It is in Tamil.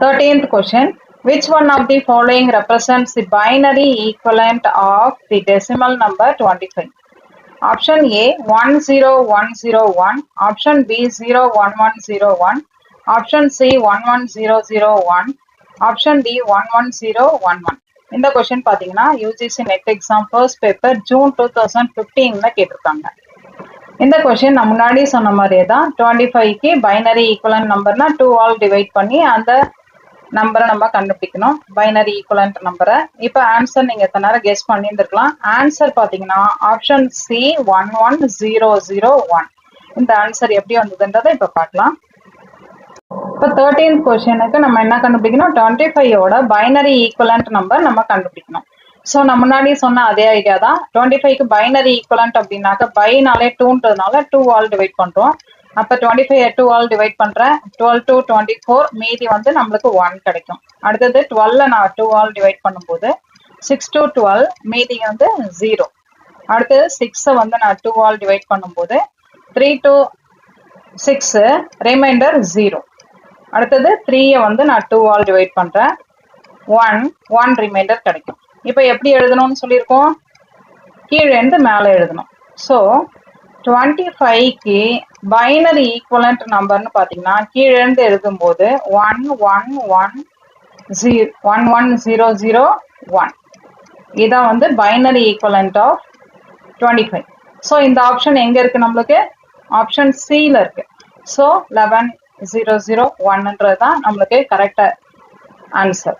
13th question. Which one of the following represents the binary equivalent of the decimal number 25? Option A 10101, option B 01101, option C 11001, option D 11011. இந்த question பாத்தீங்கன்னா UGC NET exam first paper June 2015ல கேட்டிருக்காங்க. இந்த question நான் முன்னாடி சொன்ன மாதிரியே தான் 25க்கு பைனரி ஈக்குவலன்ட் நம்பர்னா 2 ஆல் டிவைட் பண்ணி அந்த நம்பரை நம்ம கண்டுபிடிக்கணும், பைனரி ஈக்குவலன்ட் நம்பரை. இப்போ ஆன்சர் நீங்க எத்தனை நேரம் கெஸ் பண்ணியிருந்துருக்கலாம். ஆன்சர் பாத்தீங்கன்னா ஆப்ஷன் சி 11001. இந்த ஆன்சர் எப்படி வந்ததுன்றதை இப்போ பார்க்கலாம். இப்போ 13th கொஸ்டினுக்கு நம்ம என்ன கண்டுபிடிக்கணும், 25ஓட பைனரி ஈக்குவலன்ட் நம்பர் நம்ம கண்டுபிடிக்கணும். ஸோ நான் முன்னாடி சொன்ன அதே ஐடியா தான். 25க்கு பைனரி ஈக்குவலன்ட் அப்படின்னாக்க பைனாலே 2ன்றதுனால 2 ஆல் டிவைட் பண்றோம். அப்போ 25 2 ஆல் டிவைட் பண்றேன், 12 to 24, மீதி வந்து நம்மளுக்கு 1 கிடைக்கும். அடுத்தது 12 நான் 2 ஆல் டிவைட் பண்ணும்போது 6 to 12, மீதி வந்து 0. அடுத்தது 6 வந்து நான் 2 ஆல் டிவைட் பண்ணும்போது 3 to 6, ரிமைண்டர் 0. அடுத்தது 3 வந்து நான் 2 ஆல் டிவைட் பண்றேன், 1 ரிமைண்டர் கிடைக்கும். இப்போ எப்படி எழுதணும்னு சொல்லியிருக்கோம், கீழே இருந்து மேலே எழுதணும். ஸோ 25க்கு பைனரி ஈக்குவலன்ட் நம்பர்னு பார்த்தீங்கன்னா கீழே இருந்து எழுதும்போது 11001. இதான் வந்து பைனரி ஈக்குவலன்ட் ஆஃப் 25. ஸோ இந்த ஆப்ஷன் எங்க இருக்கு, நம்மளுக்கு ஆப்ஷன் சில இருக்கு. ஸோ 11001ன்றது தான் நம்மளுக்கு கரெக்ட் ஆன்சர்.